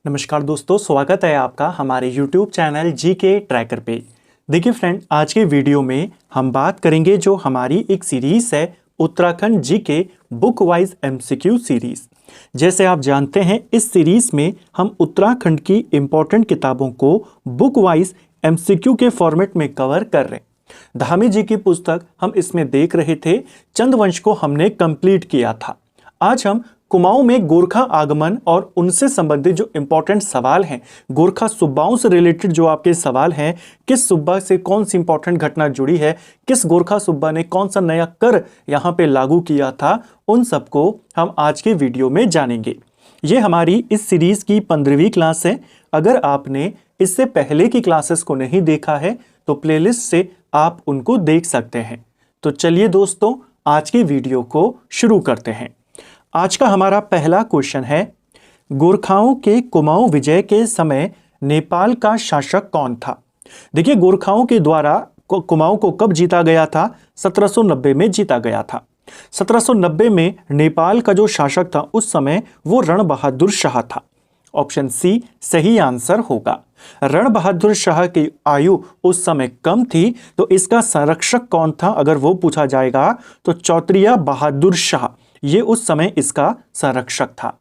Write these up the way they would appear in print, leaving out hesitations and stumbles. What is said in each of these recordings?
नमस्कार दोस्तों, स्वागत है आपका हमारे YouTube चैनल जीके ट्रैकर पे। देखिए फ्रेंड, आज के वीडियो में हम बात करेंगे जो हमारी एक सीरीज़ है Uttarakhand GK book wise MCQ series. जैसे आप जानते हैं, इस सीरीज़ में हम उत्तराखंड की इम्पोर्टेंट किताबों को बुक वाइज एमसीक्यू के फॉर्मेट में कवर कर रहे हैं। धामी जी की पुस्तक हम इसमें देख रहे थे, चंद्रवंश को हमने कंप्लीट किया था। आज हम कुमाऊं में गोरखा आगमन और उनसे संबंधित जो इंपॉर्टेंट सवाल हैं, गोरखा सुब्बाओं से रिलेटेड जो आपके सवाल हैं, किस सुब्बा से कौन सी इंपॉर्टेंट घटना जुड़ी है, किस गोरखा सुब्बा ने कौन सा नया कर यहाँ पे लागू किया था, उन सबको हम आज के वीडियो में जानेंगे। ये हमारी इस सीरीज की 15वीं क्लास है। अगर आपने इससे पहले की क्लासेस को नहीं देखा है तो प्लेलिस्ट से आप उनको देख सकते हैं। तो चलिए दोस्तों, आज की वीडियो को शुरू करते हैं। आज का हमारा पहला क्वेश्चन है, गोरखाओं के कुमाऊं विजय के समय नेपाल का शासक कौन था? देखिए, गोरखाओं के द्वारा कुमाऊं को कब जीता गया था? 1790 में जीता गया था। 1790 में नेपाल का जो शासक था उस समय वो रण बहादुर शाह था। ऑप्शन सी सही आंसर होगा। रण बहादुर शाह की आयु उस समय कम थी, तो इसका संरक्षक कौन था अगर वो पूछा जाएगा तो चौत्रिया बहादुर शाह, ये उस समय इसका संरक्षक था।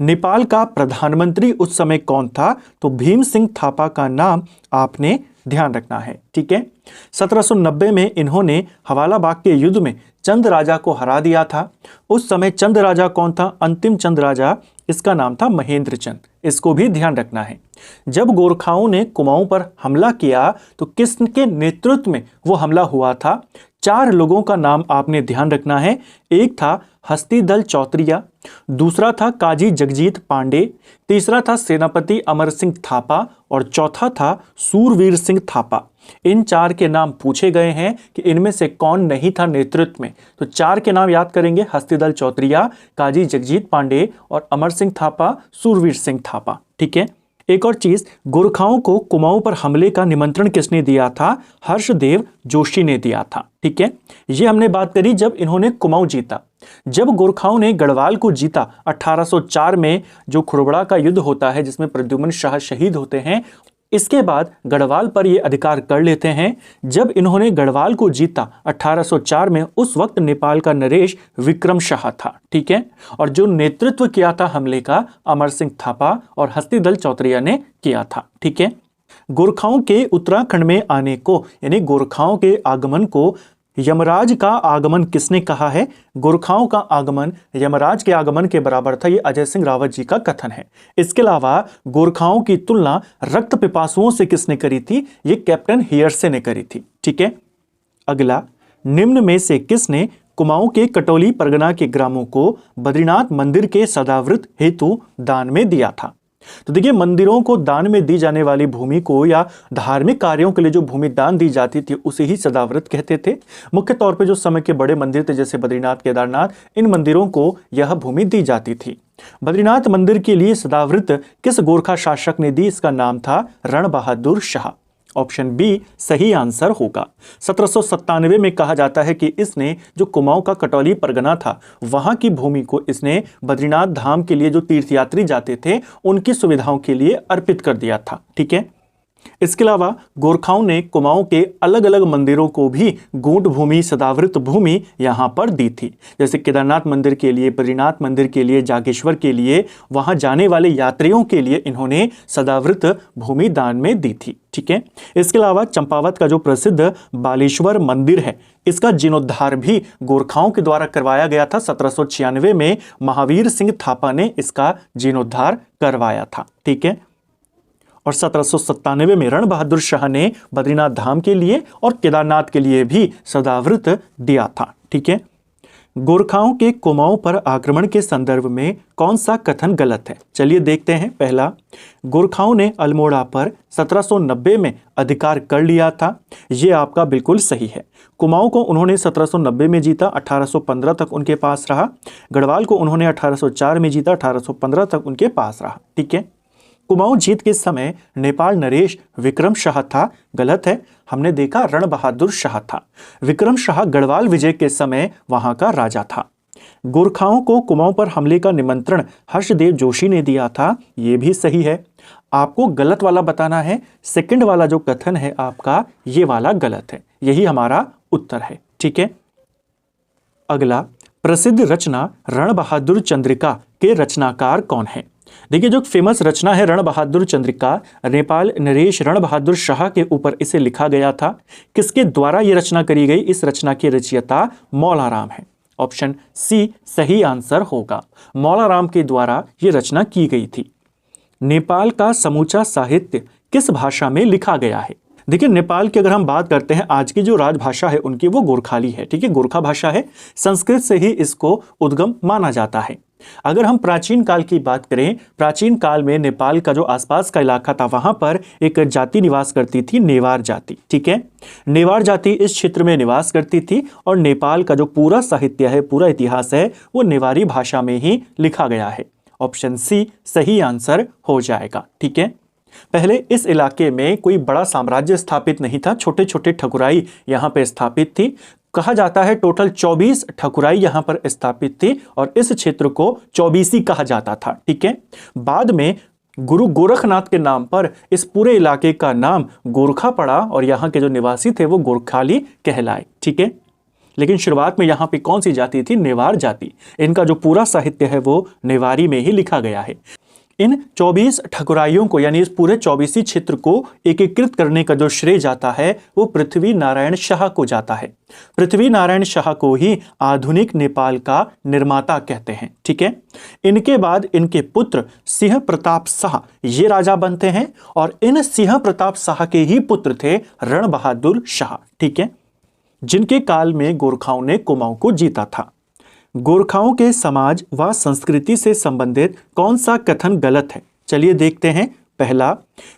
नेपाल का प्रधानमंत्री उस समय कौन था? तो भीम सिंह थापा का नाम आपने ध्यान रखना है, ठीक है। 1790 में इन्होंने हवाला बाग के युद्ध में चंद राजा को हरा दिया था। उस समय चंद राजा कौन था? अंतिम चंद राजा, इसका नाम था महेंद्र चंद। इसको भी ध्यान रखना है। जब गोरखाओं ने कुमाऊं पर हमला किया तो किसके नेतृत्व में वो हमला हुआ था? 4 लोगों का नाम आपने ध्यान रखना है। एक था हस्तिदल चौत्रिया, दूसरा था काजी जगजीत पांडे, तीसरा था सेनापति अमर सिंह थापा और चौथा था सूरवीर सिंह थापा। इन 4 के नाम पूछे गए हैं कि इनमें से कौन नहीं था नेतृत्व में। तो 4 के नाम याद करेंगे, हस्तिदल चौत्रिया, काजी जगजीत पांडे और अमर सिंह थापा, सूरवीर सिंह थापा, ठीक है। एक और चीज, गोरखाओं को कुमाऊं पर हमले का निमंत्रण किसने दिया था? हर्षदेव जोशी ने दिया था, ठीक है। ये हमने बात करी जब इन्होंने कुमाऊं जीता। जब गोरखाओं ने गढ़वाल को जीता 1804 में, जो खुरबड़ा का युद्ध होता है जिसमें प्रद्युम्न शाह शहीद होते हैं, इसके बाद गढ़वाल पर ये अधिकार कर लेते हैं। जब इन्होंने गढ़वाल को जीता 1804 में, उस वक्त नेपाल का नरेश विक्रम शाह था, ठीक है। और जो नेतृत्व किया था हमले का, अमर सिंह थापा और हस्तिदल चौत्रिया ने किया था, ठीक है। गोरखाओं के उत्तराखंड में आने को, यानी गोरखाओं के आगमन को यमराज का आगमन किसने कहा है? गोरखाओं का आगमन यमराज के आगमन के बराबर था, ये अजय सिंह रावत जी का कथन है। इसके अलावा गोरखाओं की तुलना रक्त पिपासुओं से किसने करी थी? ये कैप्टन हियर्से ने करी थी, ठीक है। अगला, निम्न में से किसने कुमाऊं के कटौली परगना के ग्रामों को बद्रीनाथ मंदिर के सदाव्रत हेतु दान में दिया था? तो देखिए, मंदिरों को दान में दी जाने वाली भूमि को या धार्मिक कार्यों के लिए जो भूमि दान दी जाती थी उसे ही सदाव्रत कहते थे। मुख्य तौर पे जो समय के बड़े मंदिर थे जैसे बद्रीनाथ, केदारनाथ, इन मंदिरों को यह भूमि दी जाती थी। बद्रीनाथ मंदिर के लिए सदाव्रत किस गोरखा शासक ने दी? इसका नाम था रण बहादुर शाह। ऑप्शन बी सही आंसर होगा। 1797 में कहा जाता है कि इसने जो कुमाऊं का कटौली परगना था वहां की भूमि को इसने बद्रीनाथ धाम के लिए जो तीर्थयात्री जाते थे उनकी सुविधाओं के लिए अर्पित कर दिया था, ठीक है। इसके अलावा गोरखाओं ने कुमाऊं के अलग अलग मंदिरों को भी गूंट भूमि, सदाव्रत भूमि यहां पर दी थी। जैसे केदारनाथ मंदिर के लिए, बद्रीनाथ मंदिर के लिए, जागेश्वर के लिए, वहां जाने वाले यात्रियों के लिए इन्होंने सदाव्रत भूमि दान में दी थी, ठीक है। इसके अलावा चंपावत का जो प्रसिद्ध बालेश्वर मंदिर है, इसका जीर्णोद्धार भी गोरखाओं के द्वारा करवाया गया था। 1796 में महावीर सिंह थापा ने इसका जीर्णोद्धार करवाया था, ठीक है। और 1797 में रण बहादुर शाह ने बद्रीनाथ धाम के लिए और केदारनाथ के लिए भी सदाव्रत दिया था, ठीक है। गोरखाओं के कुमाऊं पर आक्रमण के संदर्भ में कौन सा कथन गलत है? चलिए देखते हैं। पहला, गोरखाओं ने अल्मोड़ा पर 1790 में अधिकार कर लिया था। यह आपका बिल्कुल सही है। कुमाऊं को उन्होंने 1790 में जीता, 1815 तक उनके पास रहा। गढ़वाल को उन्होंने 1804 में जीता, 1815 तक उनके पास रहा, ठीक है। कुमाऊं जीत के समय नेपाल नरेश विक्रम शाह था, गलत है। हमने देखा रण बहादुर शाह था। विक्रम शाह गढ़वाल विजय के समय वहां का राजा था। गोरखाओं को कुमाऊं पर हमले का निमंत्रण हर्षदेव जोशी ने दिया था, ये भी सही है। आपको गलत वाला बताना है। सेकंड वाला जो कथन है आपका, ये वाला गलत है। यही हमारा उत्तर है। ठीक है। अगला, प्रसिद्ध रचना रण बहादुर चंद्रिका के रचनाकार कौन है? देखिए, जो फेमस रचना है रण बहादुर चंद्रिका, नेपाल नरेश रण बहादुर शाह के ऊपर इसे लिखा गया था। किसके द्वारा यह रचना करी गई? इस रचना के रचयिता मौलाराम है। ऑप्शन सी सही आंसर होगा। मौलाराम के द्वारा यह रचना की गई थी। नेपाल का समूचा साहित्य किस भाषा में लिखा गया है? देखिए, नेपाल की अगर हम बात करते हैं, आज की जो राजभाषा है उनकी वो गोरखाली है। ठीक है, गोरखा भाषा है। संस्कृत से ही इसको उद्गम माना जाता है। अगर हम प्राचीन काल की बात करें, प्राचीन काल में नेपाल का जो आसपास का इलाका था वहां पर एक जाति निवास करती थी, नेवार जाति। ठीक है, नेवार जाति इस क्षेत्र में निवास करती थी और नेपाल का जो पूरा साहित्य है, पूरा इतिहास है, वो नेवारी भाषा में ही लिखा गया है। ऑप्शन सी सही आंसर हो जाएगा। ठीक है, पहले इस इलाके में कोई बड़ा साम्राज्य स्थापित नहीं था, छोटे छोटे ठकुराई यहां पर स्थापित थी। कहा जाता है टोटल 24 ठकुराई यहां पर स्थापित थी और इस क्षेत्र को चौबीसी कहा जाता था। ठीक है, बाद में गुरु गोरखनाथ के नाम पर इस पूरे इलाके का नाम गोरखा पड़ा और यहाँ के जो निवासी थे वो गोरखाली कहलाए। ठीक है, लेकिन शुरुआत में यहाँ पे कौन सी जाति थी? नेवार जाति। इनका जो पूरा साहित्य है वो नेवारी में ही लिखा गया है। इन 24 ठकुराइयों को, यानी इस पूरे 24 क्षेत्र को एकीकृत करने का जो श्रेय जाता है वो पृथ्वी नारायण शाह को जाता है। पृथ्वी नारायण शाह को ही आधुनिक नेपाल का निर्माता कहते हैं। ठीक है, इनके बाद इनके पुत्र सिंह प्रताप शाह ये राजा बनते हैं और इन सिंह प्रताप शाह के ही पुत्र थे रण बहादुर शाह। ठीक है, जिनके काल में गोरखाओं ने कुमाऊं को जीता था। गोरखाओं के समाज व संस्कृति से संबंधित कौन सा कथन गलत है? चलिए देखते हैं। पहला,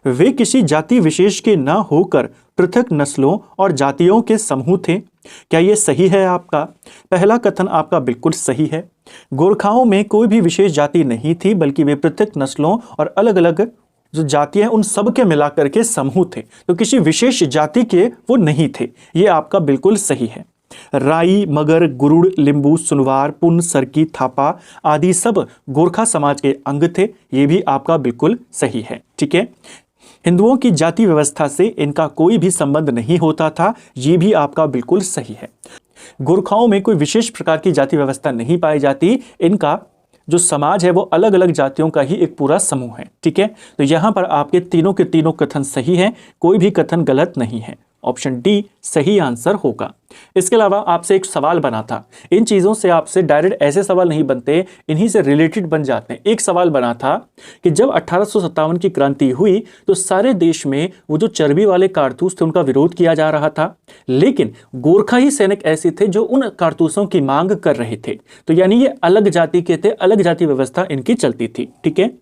वे किसी जाति विशेष के न होकर पृथक नस्लों और जातियों के समूह थे। क्या यह सही है आपका? पहला कथन आपका बिल्कुल सही है। गोरखाओं में कोई भी विशेष जाति नहीं थी, बल्कि वे पृथक नस्लों और अलग अलग जो जातियां उन सब के मिलाकर के समूह थे, तो किसी विशेष जाति के वो नहीं थे। ये आपका बिल्कुल सही है। राई, मगर, गुरुड़, लिंबू, सुनवार, पुन, सरकी, थापा आदि सब गोरखा समाज के अंग थे। ये भी आपका बिल्कुल सही है। ठीक है, हिंदुओं की जाति व्यवस्था से इनका कोई भी संबंध नहीं होता था। ये भी आपका बिल्कुल सही है। गोरखाओं में कोई विशेष प्रकार की जाति व्यवस्था नहीं पाई जाती। इनका जो समाज है वो अलग अलग जातियों का ही एक पूरा समूह है। ठीक है, तो यहां पर आपके तीनों के तीनों कथन सही हैं, कोई भी कथन गलत नहीं है। ऑप्शन डी सही आंसर होगा। इसके अलावा आपसे एक सवाल बना था। इन चीज़ों से आपसे डायरेक्ट ऐसे सवाल नहीं बनते, इन्हीं से रिलेटेड बन जाते हैं। एक सवाल बना था कि जब 1857 की क्रांति हुई तो सारे देश में वो जो चर्बी वाले कारतूस थे उनका विरोध किया जा रहा था, लेकिन गोरखा ही सैनिक ऐसे थे जो उन कारतूसों की मांग कर रहे थे। तो यानी ये अलग जाति के थे, अलग जाति व्यवस्था इनकी चलती थी। ठीक है,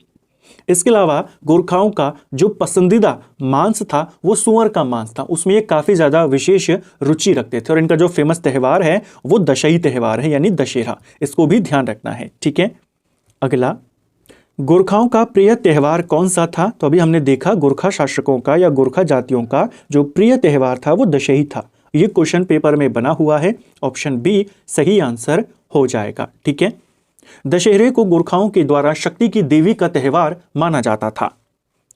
इसके अलावा गोरखाओं का जो पसंदीदा मांस था वो सुअर का मांस था। उसमें ये काफ़ी ज़्यादा विशेष रुचि रखते थे और इनका जो फेमस त्यौहार है वो दशई त्यौहार है, यानी दशहरा। इसको भी ध्यान रखना है। ठीक है, अगला, गोरखाओं का प्रिय त्यौहार कौन सा था? तो अभी हमने देखा गोरखा शासकों का या गोरखा जातियों का जो प्रिय त्यौहार था वो दशई था। ये क्वेश्चन पेपर में बना हुआ है। ऑप्शन बी सही आंसर हो जाएगा। ठीक है, दशहरे को गोरखाओं के द्वारा शक्ति की देवी का त्यौहार माना जाता था।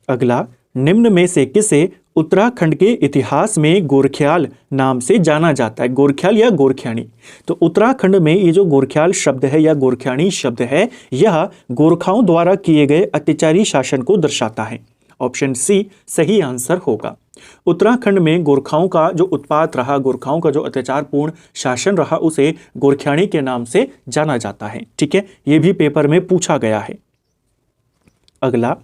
अगला, निम्न में से किसे उत्तराखंड के इतिहास में गोरख्याल नाम से जाना जाता है? गोरख्याल या गोरख्याणी। तो उत्तराखंड में ये जो गोरख्याल शब्द है या गोरख्याणी शब्द है, यह गोरखाओं द्वारा किए गए अत्याचारी शासन को दर्शाता है। ऑप्शन सी सही आंसर होगा। उत्तराखंड में गोरखाओं का जो उत्पात रहा, गोरखाओं का जो अत्याचारपूर्ण शासन रहा, उसे गोरख्याणी के नाम से जाना जाता है। ठीक है, यह भी पेपर में पूछा गया है। अगला,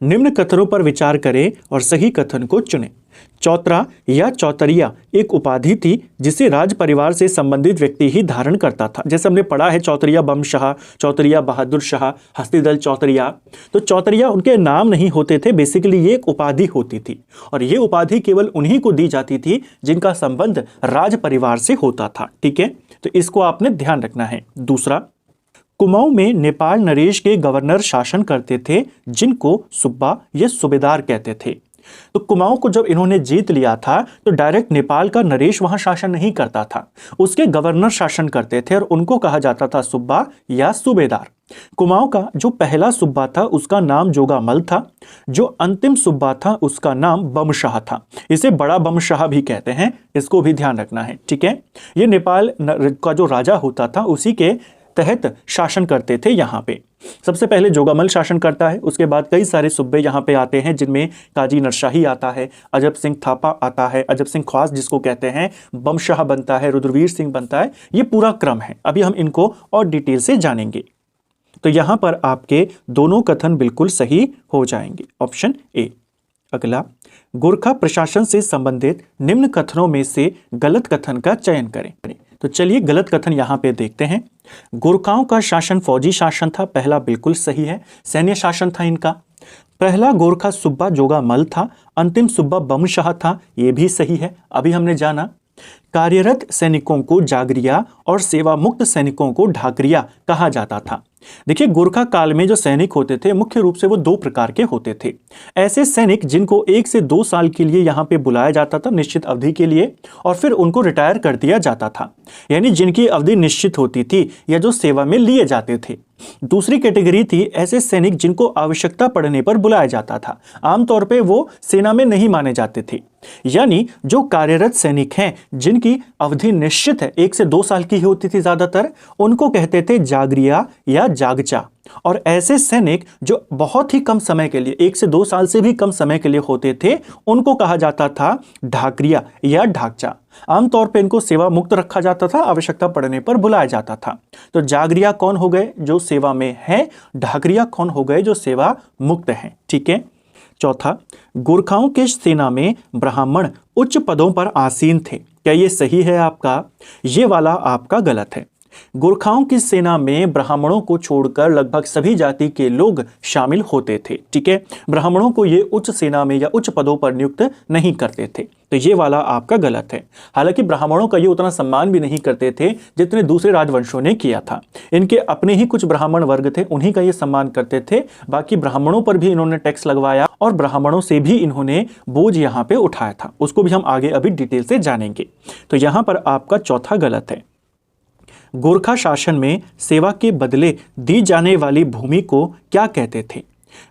निम्न कथनों पर विचार करें और सही कथन को चुनें। चौतरा या चौतरिया एक उपाधि थी जिसे राज परिवार से संबंधित व्यक्ति ही धारण करता था। जैसे हमने पढ़ा है चौतरिया बमशाह, चौतरिया बहादुर शाह, हस्तीदल चौतरिया। तो चौतरिया उनके नाम नहीं होते थे, बेसिकली ये एक उपाधि होती थी और ये उपाधि केवल उन्हीं को दी जाती थी जिनका संबंध राज परिवार से होता था। ठीक है, तो इसको आपने ध्यान रखना है। दूसरा, कुमाऊं में नेपाल नरेश के गवर्नर शासन करते थे जिनको सुब्बा या सूबेदार कहते थे। तो कुमाऊं को जब इन्होंने जीत लिया था तो डायरेक्ट नेपाल का नरेश वहां शासन नहीं करता था, उसके गवर्नर शासन करते थे और उनको कहा जाता था सुब्बा या सूबेदार। कुमाऊं का जो पहला सुब्बा था उसका नाम जोगामल था, जो अंतिम सुब्बा था उसका नाम बमशाह था। इसे बड़ा बमशाह भी कहते हैं, इसको भी ध्यान रखना है, ठीक है। ये नेपाल का जो राजा होता था उसी के तहत शासन करते थे यहाँ पे। सबसे पहले जोगामल शासन करता है, उसके बाद कई सारे सूबे यहाँ पे आते हैं जिनमें काजी नरशाही आता है, अजब सिंह थापा आता है, अजब सिंह ख्वास जिसको कहते हैं, बमशाह बनता है, रुद्रवीर सिंह बनता है। ये पूरा क्रम है, अभी हम इनको और डिटेल से जानेंगे। तो यहाँ पर आपके दोनों कथन बिल्कुल सही हो जाएंगे, ऑप्शन ए। अगला, गोरखा प्रशासन से संबंधित निम्न कथनों में से गलत कथन का चयन करें। तो चलिए गलत कथन यहाँ पे देखते हैं। गोरखाओं का शासन फौजी शासन था, पहला बिल्कुल सही है, सैन्य शासन था इनका। पहला गोरखा सुब्बा जोगामल था, अंतिम सुब्बा बमशाह था, ये भी सही है, अभी हमने जाना। कार्यरत सैनिकों को जागरिया और सेवा मुक्त सैनिकों को ढाकरिया कहा जाता था। देखिए, गोरखा काल में जो सैनिक होते थे मुख्य रूप से वो दो प्रकार के होते थे। ऐसे सैनिक जिनको 1 से 2 साल के लिए यहाँ पे बुलाया जाता था निश्चित अवधि के लिए, और फिर उनको रिटायर कर दिया जाता था, यानी जिनकी अवधि निश्चित होती थी या जो सेवा में लिए जाते थे। दूसरी कैटेगरी थी ऐसे सैनिक जिनको आवश्यकता पड़ने पर बुलाया जाता था, आमतौर पे वो सेना में नहीं माने जाते थे। यानी जो कार्यरत सैनिक हैं जिनकी अवधि निश्चित है, 1 से 2 साल की ही होती थी ज्यादातर, उनको कहते थे जागरिया या जागचा। और ऐसे सैनिक जो बहुत ही कम समय के लिए, 1 से 2 साल से भी कम समय के लिए होते थे, उनको कहा जाता था ढाकरिया या ढाकचा। आमतौर पर इनको सेवा मुक्त रखा जाता था, आवश्यकता पड़ने पर बुलाया जाता था। तो जागरिया कौन हो गए? जो सेवा में है। ढाकरिया कौन हो गए? जो सेवा मुक्त हैं, ठीक है। चौथा, गोरखाओं के सेना में ब्राह्मण उच्च पदों पर आसीन थे, क्या ये सही है आपका? ये वाला आपका गलत है। गोरखाओं की सेना में ब्राह्मणों को छोड़कर लगभग सभी जाति के लोग शामिल होते थे, ठीक है। ब्राह्मणों को ये उच्च सेना में या उच्च पदों पर नियुक्त नहीं करते थे, तो ये वाला आपका गलत है। हालांकि ब्राह्मणों का ये उतना सम्मान भी नहीं करते थे जितने दूसरे राजवंशों ने किया था। इनके अपने ही कुछ ब्राह्मण वर्ग थे, उन्हीं का ये सम्मान करते थे। बाकी ब्राह्मणों पर भी इन्होंने टैक्स लगवाया और ब्राह्मणों से भी इन्होंने बोझ यहाँ पे उठाया था, उसको भी हम आगे अभी डिटेल से जानेंगे। तो यहाँ पर आपका चौथा गलत है। गोरखा शासन में सेवा के बदले दी जाने वाली भूमि को क्या कहते थे?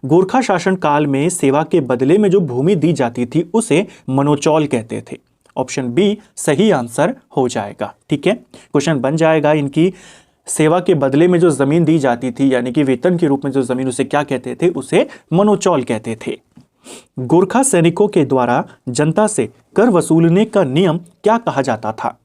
गोरखा शासन काल में सेवा के बदले में जो भूमि दी जाती थी उसे मनोचौल कहते थे। ऑप्शन बी सही आंसर हो जाएगा, ठीक है। क्वेश्चन बन जाएगा इनकी, सेवा के बदले में जो जमीन दी जाती थी यानी कि वेतन के रूप में जो जमीन, उसे क्या कहते थे? उसे मनोचौल कहते थे। गोरखा सैनिकों के द्वारा जनता से कर वसूलने का नियम क्या कहा जाता था?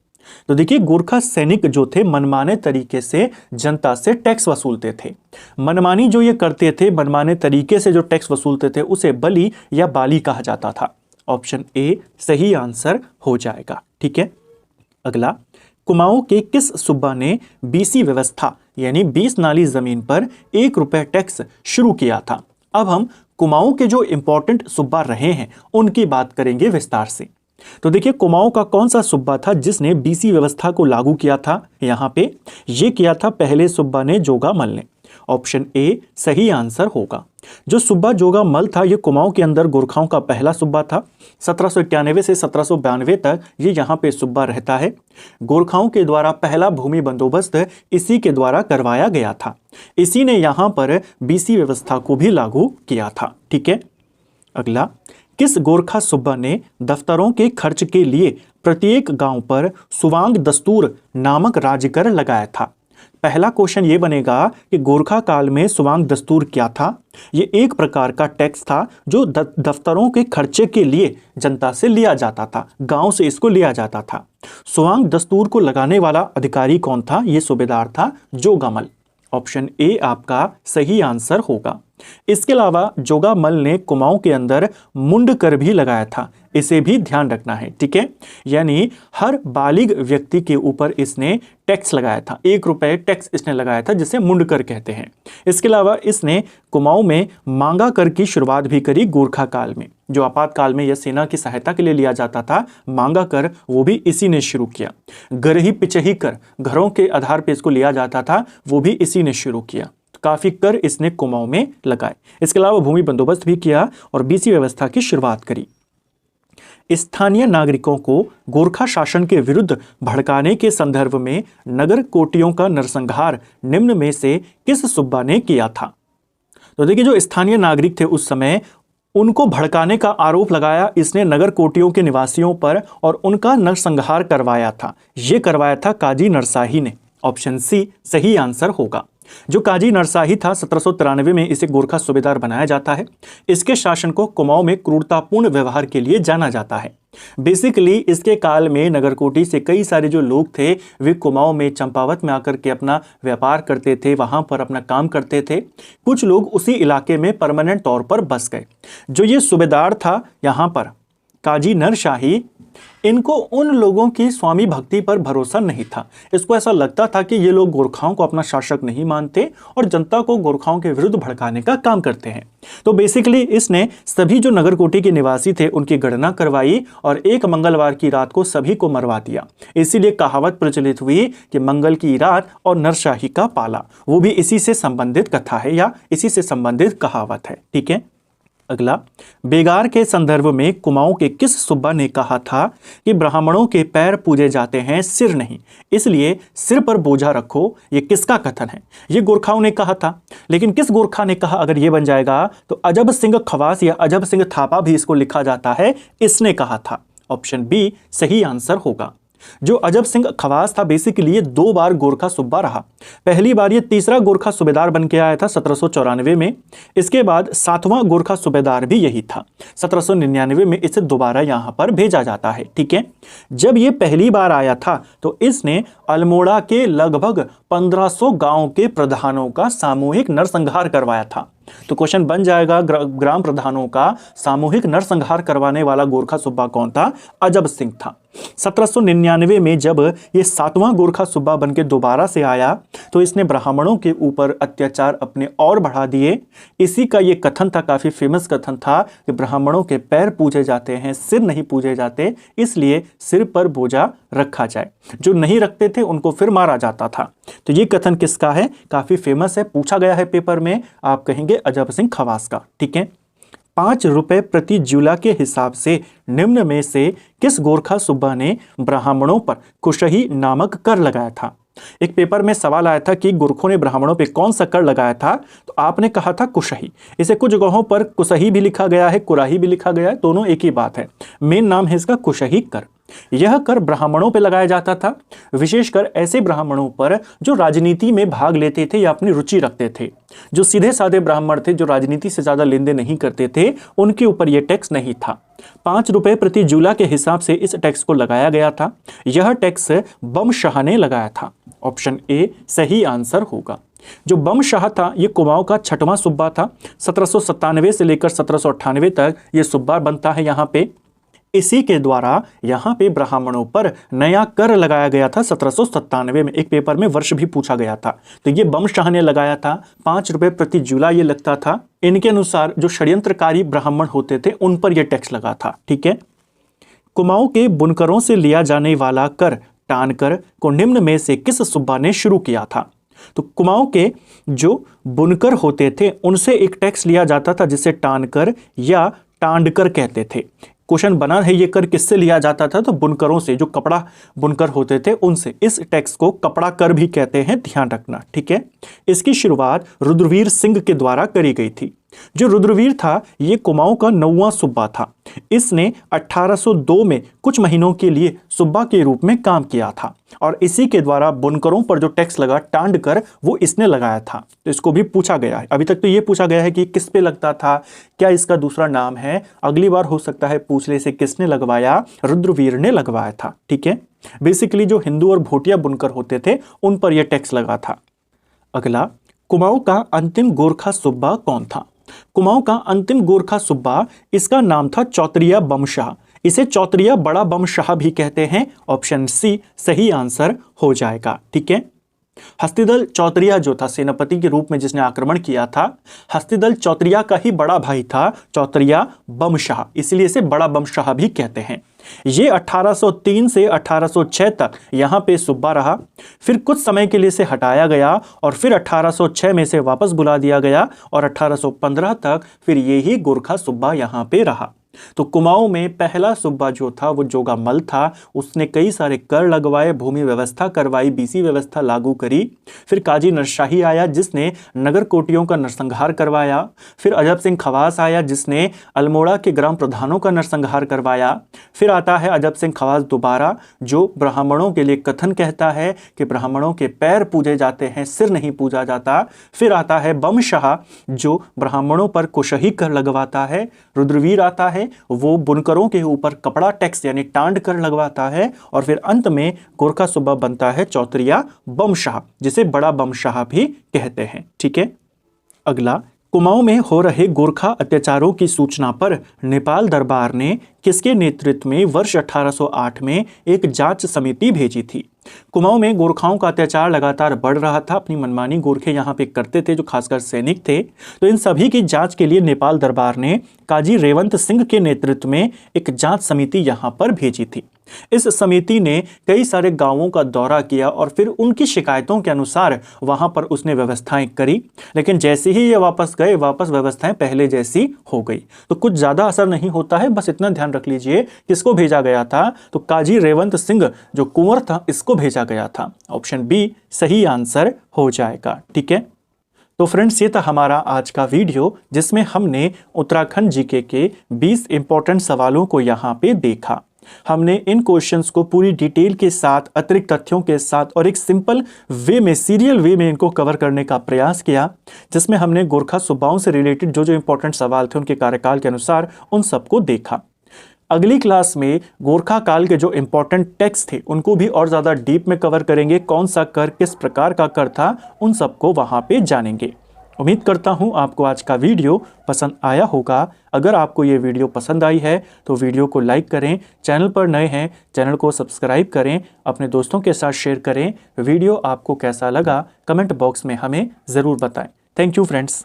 तो देखिए, गोरखा सैनिक जो थे मनमाने तरीके से जनता से टैक्स वसूलते थे। मनमानी जो ये करते थे, मनमाने तरीके से जो टैक्स वसूलते थे, उसे बली या बाली कहा जाता था। ऑप्शन ए सही आंसर हो जाएगा, ठीक है। अगला, कुमाऊं के किस सुब्बा ने बीसी व्यवस्था यानी 20 नाली जमीन पर 1 रुपए टैक्स शुरू किया था? अब हम कुमाऊं के जो इंपॉर्टेंट सुब्बा रहे हैं उनकी बात करेंगे विस्तार से। तो देखिए, कुमाऊं का कौन सा सुब्बा था जिसने बीसी व्यवस्था को लागू किया था? यहाँ पे ये किया था पहले सुब्बा ने, जोगामल ने। ऑप्शन ए सही आंसर होगा। जो सुब्बा जोगामल था ये कुमाऊं के अंदर गोरखाओं का पहला सुब्बा था। 1791 से 1792 तक ये यहाँ पे सुब्बा रहता है। गोरखाओं के द्वारा पहला भूमि बंदोबस्त इसी के द्वारा करवाया गया था। इसी ने यहाँ पर बीसी व्यवस्था को भी लागू किया था, ठीक है। अगला, किस गोरखा सुब्बा ने दफ्तरों के खर्च के लिए प्रत्येक गांव पर सुवांग दस्तूर नामक राजकर लगाया था? पहला क्वेश्चन ये बनेगा कि गोरखा काल में सुवांग दस्तूर क्या था? ये एक प्रकार का टैक्स था जो दफ्तरों के खर्चे के लिए जनता से लिया जाता था, गांव से इसको लिया जाता था। सुवांग दस्तूर को लगाने वाला अधिकारी कौन था? ये सूबेदार था जोगामल। ऑप्शन ए आपका सही आंसर होगा। इसके अलावा जोगामल ने कुमाऊं के अंदर मुंड कर भी लगाया था, इसे भी ध्यान रखना है, ठीक है। यानी हर बालिग व्यक्ति के ऊपर इसने टैक्स लगाया था, 1 रुपए टैक्स इसने लगाया था, जिसे मुंड कर कहते हैं। इसके अलावा इसने कुमाऊं में मांगा कर की शुरुआत भी करी गोरखा काल में। जो आपातकाल में यह सेना की सहायता के लिए लिया जाता था, मांगा कर, वो भी इसी ने शुरू किया। गरही पिचही कर, घरों के आधार पर इसको लिया जाता था, वो भी इसी ने शुरू किया। काफी कर इसने कुमाऊं में लगाए। इसके अलावा भूमि बंदोबस्त भी किया और बीसी व्यवस्था की शुरुआत करी। स्थानीय नागरिकों को गोरखा शासन के विरुद्ध भड़काने के संदर्भ में नगर कोटियों का नरसंहार निम्न में से किस सुब्बा ने किया था? तो देखिए, जो स्थानीय नागरिक थे उस समय, उनको भड़काने का आरोप लगाया इसने नगर कोटियों के निवासियों पर और उनका नरसंहार करवाया था। यह करवाया था काजी नरसाही ने। ऑप्शन सी सही आंसर होगा। जो काजी नरसाही था 1793 में इसे गोरखा सूबेदार बनाया जाता है। इसके शासन को कुमाऊं में क्रूरतापूर्ण व्यवहार के लिए जाना जाता है। बेसिकली इसके काल में नगरकोटी से कई सारे जो लोग थे वे कुमाऊं में चंपावत में आकर के अपना व्यापार करते थे, वहां पर अपना काम करते थे। कुछ लोग उसी इलाके में परमानेंट तौर पर बस गए। जो ये सूबेदार था यहाँ पर काजी नरशाही, इनको उन लोगों की स्वामी भक्ति पर भरोसा नहीं था। इसको ऐसा लगता था कि ये लोग गोरखाओं को अपना शासक नहीं मानते और जनता को गोरखाओं के विरुद्ध भड़काने का काम करते हैं। तो बेसिकली इसने सभी जो नगरकोटी के निवासी थे उनकी गणना करवाई और एक मंगलवार की रात को सभी को मरवा दिया। इसीलिए कहावत प्रचलित हुई कि मंगल की रात और नरशाही का पाला, वो भी इसी से संबंधित कथा है या इसी से संबंधित कहावत है। ठीक है। अगला, बेगार के संदर्भ में कुमाऊं के किस सुब्बा ने कहा था कि ब्राह्मणों के पैर पूजे जाते हैं, सिर नहीं, इसलिए सिर पर बोझा रखो? ये किसका कथन है? ये गोरखाओं ने कहा था। लेकिन किस गोरखा ने कहा? अगर ये बन जाएगा तो अजब सिंह खवास या अजब सिंह थापा भी इसको लिखा जाता है, इसने कहा था। ऑप्शन बी सही आंसर होगा। जो अजब सिंह खवास था बेसिकली ये 2 बार गोरखा सुब्बा रहा। पहली बार ये तीसरा गोरखा सूबेदार बन के आया था 1794 में। इसके बाद 7वां गोरखा सूबेदार भी यही था। 1799 में इसे दोबारा यहां पर भेजा जाता है। ठीक है। जब ये पहली बार आया था तो इसने अल्मोड़ा के लगभग 1500 गांव के प्रधानों का सामूहिक नरसंहार करवाया था। तो क्वेश्चन बन जाएगा, ग्राम प्रधानों का सामूहिक नरसंहार करवाने वाला गोरखा सुब्बा कौन था? अजब सिंह था। 1799 में जब ये 7वां गोरखा सुब्बा बनके दोबारा से आया तो इसने ब्राह्मणों के ऊपर अत्याचार अपने और बढ़ा दिए। इसी का ये कथन था, काफी फेमस कथन था कि ब्राह्मणों के पैर पूजे जाते हैं, सिर नहीं पूजे जाते, इसलिए सिर पर बोझा रखा जाए। जो नहीं रखते थे उनको फिर मारा जाता था। तो ये कथन किसका है? काफी फेमस है, पूछा गया है पेपर में। आप कहेंगे अजब सिंह खवास का। ठीक है। 5 रुपए प्रति जूला के हिसाब से निम्न में से किस गोरखा सुब्बा ने ब्राह्मणों पर कुशही नामक कर लगाया था? एक पेपर में सवाल आया था कि गोरखों ने ब्राह्मणों पे कौन सा कर लगाया था, तो आपने कहा था कुशही। इसे कुछ जगहों पर कुशही भी लिखा गया है, कुराही भी लिखा गया है, दोनों एक ही बात है। मेन नाम है इसका कुशही कर। यह कर ब्राह्मणों पर लगाया जाता था, विशेषकर ऐसे ब्राह्मणों पर जो राजनीति में भाग लेते थे या अपनी रुचि रखते थे। जो सीधे साधे ब्राह्मण थे, जो राजनीति से ज्यादा लेन देन नहीं करते थे, उनके ऊपर यह टैक्स नहीं था। 5 रुपए प्रति जूला के हिसाब से इस टैक्स को लगाया गया था। यह टैक्स बमशाह ने लगाया था। ऑप्शन ए सही आंसर होगा। जो बमशाह था ये कुमाऊं का 6वां सुब्बा था। 1797 से लेकर 1798 तक ये सुब्बा बनता है यहाँ पे। इसी के द्वारा यहाँ पे ब्राह्मणों पर नया कर लगाया गया था 1797 में। एक पेपर में वर्ष भी पूछा गया था। तो ये बमशाह ने लगाया था। 5 रुपए प्रति जूला ये लगता था। इनके अनुसार जो षड्यंत्रकारी ब्राह्मण होते थे उन पर यह टैक्स लगा था। ठीक है। कुमाऊं के बुनकरों से लिया जाने वाला कर टानकर को निम्न में से किस सुब्बा ने शुरू किया था? तो कुमाऊं के जो बुनकर होते थे उनसे एक टैक्स लिया जाता था जिसे टानकर या टांडकर कहते थे। क्वेश्चन बना है ये कर किससे लिया जाता था? तो बुनकरों से, जो कपड़ा बुनकर होते थे उनसे। इस टैक्स को कपड़ा कर भी कहते हैं, ध्यान रखना। ठीक है। इसकी शुरुआत रुद्रवीर सिंह के द्वारा करी गई थी। जो रुद्रवीर था ये कुमाऊं का 9वां सुब्बा था। इसने 1802 में कुछ महीनों के लिए सुब्बा के रूप में काम किया था और इसी के द्वारा बुनकरों पर जो टैक्स लगा टांड कर वो इसने लगाया था। तो इसको भी पूछा गया है। अभी तक तो ये पूछा गया है कि किस पे लगता था, क्या इसका दूसरा नाम है। अगली बार हो सकता है पूछ ले से किसने लगवाया? रुद्रवीर ने लगवाया था। ठीक है। बेसिकली जो हिंदू और भोटिया बुनकर होते थे उन पर यह टैक्स लगा था। अगला, कुमाऊं का अंतिम गोरखा सुब्बा कौन था? कुमाऊं का अंतिम गोरखा सुब्बा, इसका नाम था चौतरिया बमशाह। इसे चौतरिया बड़ा बमशाह भी कहते हैं। ऑप्शन सी सही आंसर हो जाएगा। ठीक है। हस्तिदल चौतरिया जो था सेनापति के रूप में जिसने आक्रमण किया था, हस्तिदल चौतरिया का ही बड़ा भाई था चौतरिया बमशाह, इसलिए इसे बड़ा बमशाह भी कहते हैं। ये 1803 से 1806 तक यहाँ पे सूबा रहा, फिर कुछ समय के लिए इसे हटाया गया और फिर 1806 में से वापस बुला दिया गया और 1815 तक फिर ये ही गोरखा सूबा यहाँ पे रहा। तो कुमाऊं में पहला सूबा जो था वो जोगामल था। उसने कई सारे कर लगवाए, भूमि व्यवस्था करवाई, बीसी व्यवस्था लागू करी। फिर काजी नरशाही आया जिसने नगर कोटियों का नरसंहार करवाया। फिर अजब सिंह खवास आया जिसने अल्मोड़ा के ग्राम प्रधानों का नरसंहार करवाया। फिर आता है अजब सिंह खवास दोबारा, जो ब्राह्मणों के लिए कथन कहता है कि ब्राह्मणों के पैर पूजे जाते हैं, सिर नहीं पूजा जाता। फिर आता है बमशाह जो ब्राह्मणों पर कुशही कर लगवाता है। रुद्रवीर आता है, वो बुनकरों के ऊपर कपड़ा टैक्स यानी टांड कर लगवाता है। और फिर अंत में गोरखा सूबा बनता है चौतरिया बमशाह, जिसे बड़ा बमशाह भी कहते हैं। ठीक है, अगला, कुमाऊं में हो रहे गोरखा अत्याचारों की सूचना पर नेपाल दरबार ने किसके नेतृत्व में वर्ष 1808 में एक जांच समिति भेजी थी। कुमाऊं में गोरखाओं का अत्याचार लगातार बढ़ रहा था, अपनी मनमानी गोरखे यहाँ पे करते थे जो खासकर सैनिक थे। तो इन सभी की जांच के लिए नेपाल दरबार ने काजी रेवंत सिंह के नेतृत्व में एक जांच समिति यहाँ पर भेजी थी। इस समिति ने कई सारे गांवों का दौरा किया और फिर उनकी शिकायतों के अनुसार वहां पर उसने व्यवस्थाएं करी, लेकिन जैसे ही ये वापस गए, वापस व्यवस्थाएं पहले जैसी हो गई। तो कुछ ज्यादा असर नहीं होता है, बस इतना ध्यान रख लीजिए। किसको भेजा गया था? तो काजी रेवंत सिंह जो कुंवर था, इसको भेजा गया था। ऑप्शन बी सही आंसर हो जाएगा। ठीक है, तो फ्रेंड्स, ये था हमारा आज का वीडियो जिसमें हमने उत्तराखंड जीके के 20 इंपॉर्टेंट सवालों को यहाँ पे देखा। हमने इन क्वेश्चंस को पूरी डिटेल के साथ, अतिरिक्त तथ्यों के साथ और एक सिंपल वे में, सीरियल वे में इनको कवर करने का प्रयास किया, जिसमें हमने गोरखा सूबाओं से रिलेटेड जो जो इंपॉर्टेंट सवाल थे उनके कार्यकाल के अनुसार उन सबको देखा। अगली क्लास में गोरखा काल के जो इंपॉर्टेंट टेक्स्ट थे उनको भी और ज़्यादा डीप में कवर करेंगे। कौन सा कर, किस प्रकार का कर था, उन सबको वहाँ पे जानेंगे। उम्मीद करता हूँ आपको आज का वीडियो पसंद आया होगा। अगर आपको ये वीडियो पसंद आई है तो वीडियो को लाइक करें, चैनल पर नए हैं चैनल को सब्सक्राइब करें, अपने दोस्तों के साथ शेयर करें। वीडियो आपको कैसा लगा कमेंट बॉक्स में हमें ज़रूर बताएं। Thank you friends.